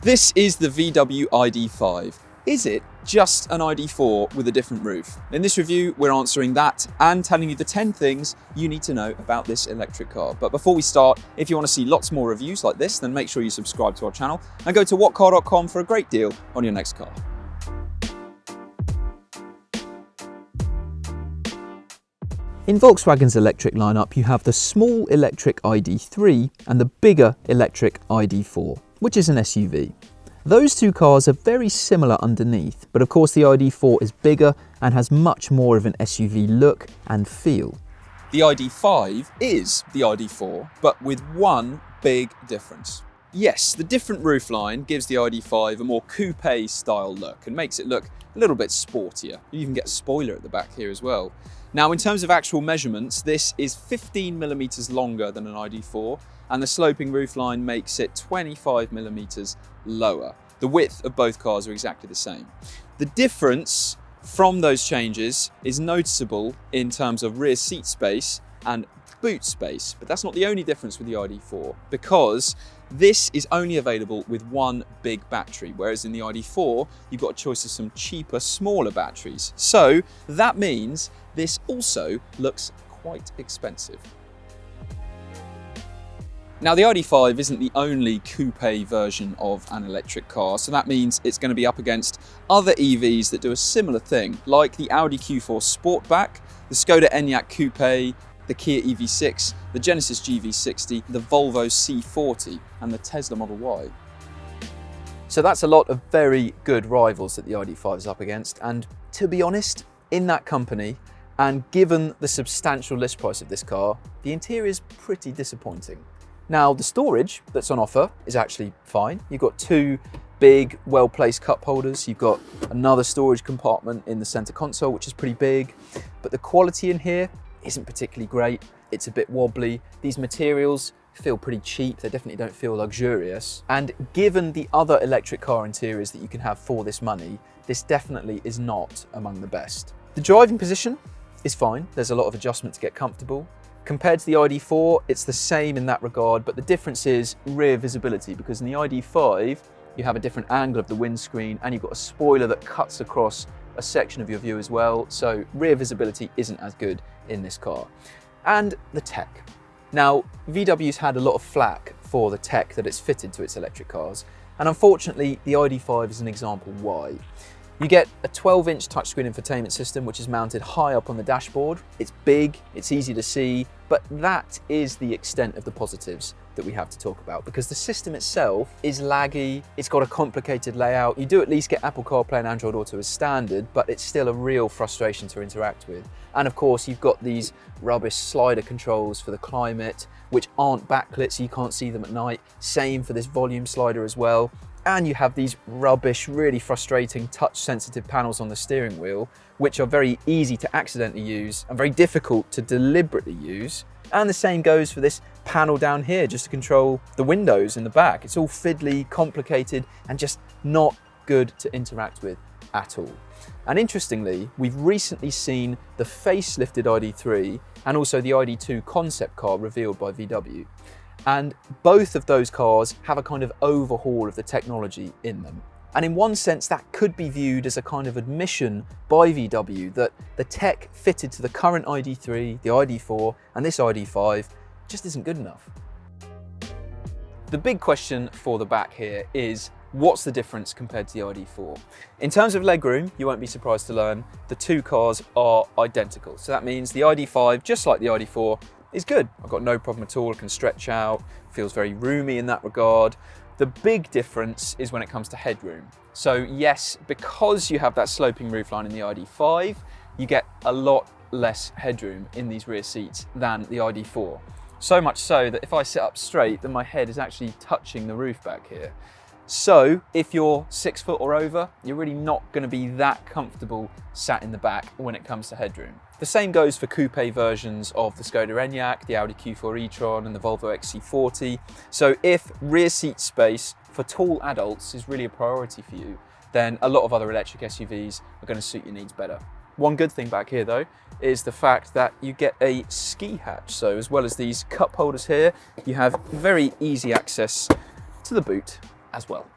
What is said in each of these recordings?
This is the VW ID5. Is it just an ID4 with a different roof? In this review, we're answering that and telling you the 10 things you need to know about this electric car. But before we start, if you want to see lots more reviews like this, then make sure you subscribe to our channel and go to whatcar.com for a great deal on your next car. In Volkswagen's electric lineup, you have the small electric ID3 and the bigger electric ID4, which is an SUV. Those two cars are very similar underneath, but of course the ID4 is bigger and has much more of an SUV look and feel. The ID5 is the ID4, but with one big difference. Yes, the different roofline gives the ID5 a more coupe style look and makes it look a little bit sportier. You even get a spoiler at the back here as well. Now, in terms of actual measurements, this is 15mm longer than an ID4, and the sloping roofline makes it 25mm lower. The width of both cars are exactly the same. The difference from those changes is noticeable in terms of rear seat space and boot space, but that's not the only difference with the ID4, because this is only available with one big battery, whereas in the ID4, you've got a choice of some cheaper, smaller batteries. So that means this also looks quite expensive. Now, the ID5 isn't the only coupe version of an electric car, so that means it's going to be up against other EVs that do a similar thing, like the Audi Q4 Sportback, the Skoda Enyaq Coupe, the Kia EV6, the Genesis GV60, the Volvo C40, and the Tesla Model Y. So that's a lot of very good rivals that the ID5 is up against, and to be honest, in that company, and given the substantial list price of this car, the interior is pretty disappointing. Now, the storage that's on offer is actually fine. You've got two big, well-placed cup holders. You've got another storage compartment in the center console, which is pretty big, but the quality in here isn't particularly great. It's a bit wobbly. These materials feel pretty cheap. They definitely don't feel luxurious. And given the other electric car interiors that you can have for this money, this definitely is not among the best. The driving position is fine. There's a lot of adjustment to get comfortable. Compared to the ID4, it's the same in that regard, but the difference is rear visibility, because in the ID5, you have a different angle of the windscreen and you've got a spoiler that cuts across a section of your view as well, so rear visibility isn't as good in this car. And the tech. Now, VW's had a lot of flack for the tech that it's fitted to its electric cars, and unfortunately the ID5 is an example why. You get a 12-inch touchscreen infotainment system which is mounted high up on the dashboard. It's big, it's easy to see, but that is the extent of the positives that we have to talk about, because the system itself is laggy, it's got a complicated layout. You do at least get Apple CarPlay and Android Auto as standard, but it's still a real frustration to interact with. And of course, you've got these rubbish slider controls for the climate, which aren't backlit, so you can't see them at night. Same for this volume slider as well. And you have these rubbish, really frustrating touch-sensitive panels on the steering wheel, which are very easy to accidentally use and very difficult to deliberately use. And the same goes for this panel down here, just to control the windows in the back. It's all fiddly, complicated, and just not good to interact with at all. And interestingly, we've recently seen the facelifted ID3 and also the ID2 concept car revealed by VW. And both of those cars have a kind of overhaul of the technology in them. And in one sense, that could be viewed as a kind of admission by VW that the tech fitted to the current ID3, the ID4, and this ID5 just isn't good enough. The big question for the back here is, what's the difference compared to the ID4? In terms of legroom, you won't be surprised to learn the two cars are identical. So that means the ID5, just like the ID4, is good. I've got no problem at all. It can stretch out, feels very roomy in that regard. The big difference is when it comes to headroom. So yes, because you have that sloping roofline in the ID5, you get a lot less headroom in these rear seats than the ID4. So much so that if I sit up straight, then my head is actually touching the roof back here. So if you're 6 foot or over, you're really not going to be that comfortable sat in the back when it comes to headroom. The same goes for coupe versions of the Skoda Enyaq, the Audi Q4 e-tron and the Volvo XC40. So if rear seat space for tall adults is really a priority for you, then a lot of other electric SUVs are going to suit your needs better. One good thing back here though is the fact that you get a ski hatch. So as well as these cup holders here, you have very easy access to the boot as well.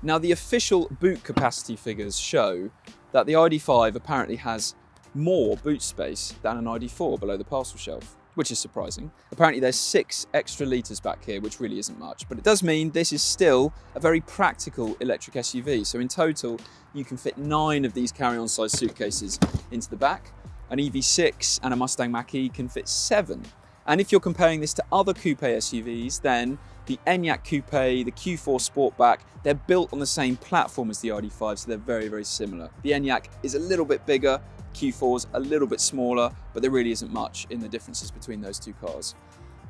Now, the official boot capacity figures show that the ID5 apparently has more boot space than an ID4 below the parcel shelf, which is surprising. Apparently there's 6 extra litres back here, which really isn't much, but it does mean this is still a very practical electric SUV. So in total, you can fit 9 of these carry-on size suitcases into the back. An EV6 and a Mustang Mach-E can fit 7. And if you're comparing this to other coupe SUVs, then the Enyaq Coupe, the Q4 Sportback, they're built on the same platform as the ID5, so they're very, very similar. The Enyaq is a little bit bigger, Q4's a little bit smaller, but there really isn't much in the differences between those two cars.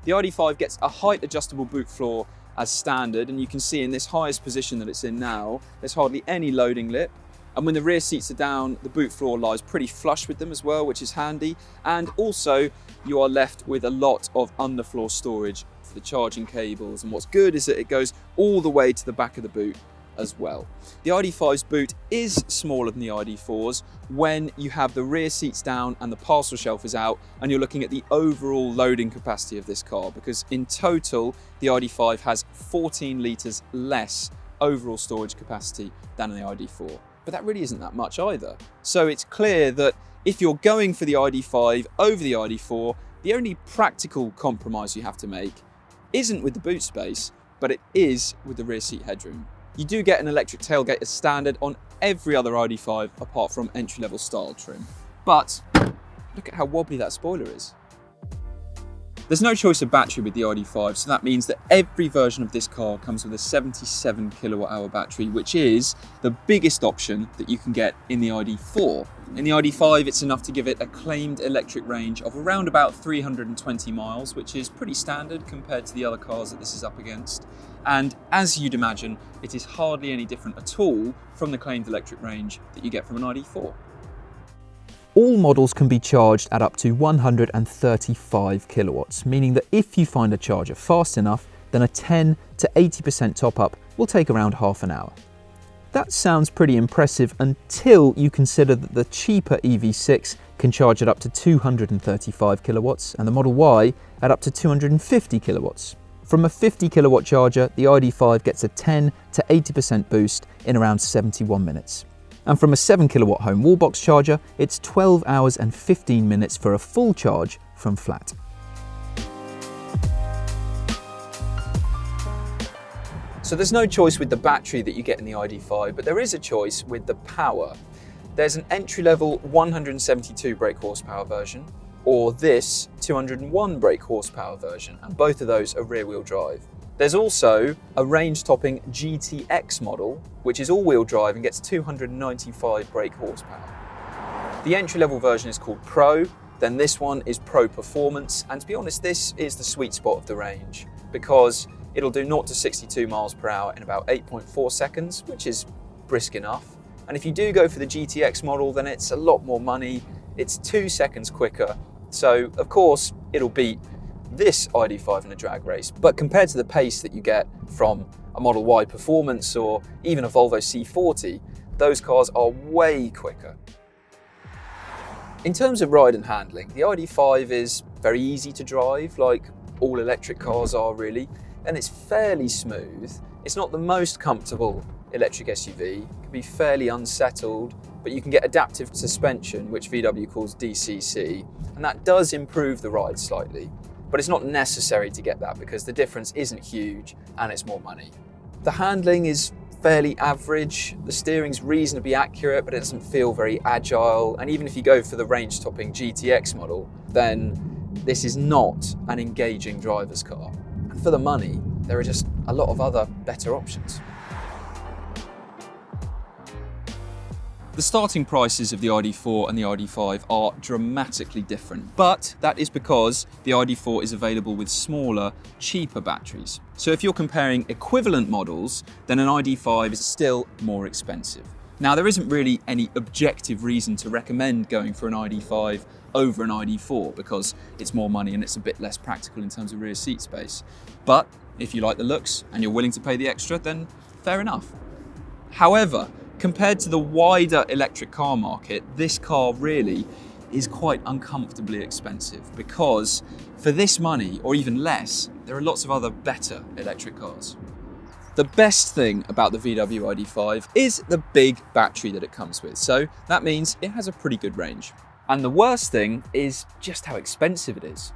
The ID5 gets a height adjustable boot floor as standard, and you can see in this highest position that it's in now, there's hardly any loading lip. And when the rear seats are down, the boot floor lies pretty flush with them as well, which is handy. And also you are left with a lot of underfloor storage for the charging cables. And what's good is that it goes all the way to the back of the boot as well. The ID5's boot is smaller than the ID4's when you have the rear seats down and the parcel shelf is out, and you're looking at the overall loading capacity of this car, because in total the ID5 has 14 litres less overall storage capacity than the ID4. But that really isn't that much either. So it's clear that if you're going for the ID5 over the ID4, the only practical compromise you have to make isn't with the boot space, but it is with the rear seat headroom. You do get an electric tailgate as standard on every other ID5 apart from entry-level style trim. But look at how wobbly that spoiler is. There's no choice of battery with the ID5, so that means that every version of this car comes with a 77 kilowatt-hour battery, which is the biggest option that you can get in the ID4. In the ID5, it's enough to give it a claimed electric range of around about 320 miles, which is pretty standard compared to the other cars that this is up against. And as you'd imagine, it is hardly any different at all from the claimed electric range that you get from an ID4. All models can be charged at up to 135 kilowatts, meaning that if you find a charger fast enough, then a 10 to 80% top up will take around half an hour. That sounds pretty impressive until you consider that the cheaper EV6 can charge at up to 235 kilowatts and the Model Y at up to 250 kilowatts. From a 50 kilowatt charger, the ID5 gets a 10 to 80% boost in around 71 minutes. And from a 7 kilowatt home wallbox charger, it's 12 hours and 15 minutes for a full charge from flat. So there's no choice with the battery that you get in the ID5, but there is a choice with the power. There's an entry-level 172 brake horsepower version, or this 201 brake horsepower version, and both of those are rear-wheel drive. There's also a range-topping GTX model, which is all-wheel drive and gets 295 brake horsepower. The entry-level version is called Pro, then this one is Pro Performance, and to be honest, this is the sweet spot of the range, because it'll do 0 to 62 miles per hour in about 8.4 seconds, which is brisk enough. And if you do go for the GTX model, then it's a lot more money. It's 2 seconds quicker, so of course it'll beat this ID5 in a drag race, but compared to the pace that you get from a Model Y Performance or even a Volvo C40, those cars are way quicker. In terms of ride and handling, the ID5 is very easy to drive, like all electric cars are really, and it's fairly smooth. It's not the most comfortable electric SUV, it can be fairly unsettled, but you can get adaptive suspension, which VW calls DCC, and that does improve the ride slightly. But it's not necessary to get that because the difference isn't huge and it's more money. The handling is fairly average, the steering's reasonably accurate, but it doesn't feel very agile. And even if you go for the range-topping GTX model, then this is not an engaging driver's car. And for the money, there are just a lot of other better options. The starting prices of the ID4 and the ID5 are dramatically different, but that is because the ID4 is available with smaller, cheaper batteries. So if you're comparing equivalent models, then an ID5 is still more expensive. Now, there isn't really any objective reason to recommend going for an ID5 over an ID4 because it's more money and it's a bit less practical in terms of rear seat space. But if you like the looks and you're willing to pay the extra, then fair enough. However, compared to the wider electric car market, this car really is quite uncomfortably expensive because for this money, or even less, there are lots of other better electric cars. The best thing about the VW ID5 is the big battery that it comes with, so that means it has a pretty good range. And the worst thing is just how expensive it is.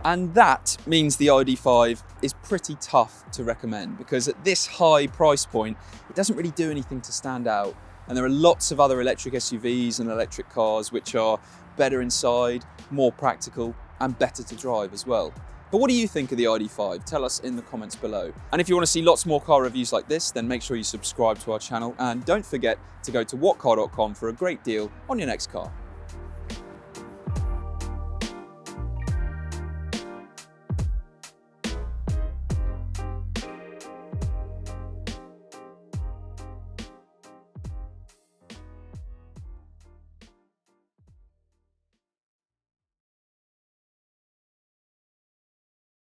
And that means the ID5 is pretty tough to recommend, because at this high price point, it doesn't really do anything to stand out. And there are lots of other electric SUVs and electric cars which are better inside, more practical, and better to drive as well. But what do you think of the ID5? Tell us in the comments below. And if you want to see lots more car reviews like this, then make sure you subscribe to our channel, and don't forget to go to whatcar.com for a great deal on your next car.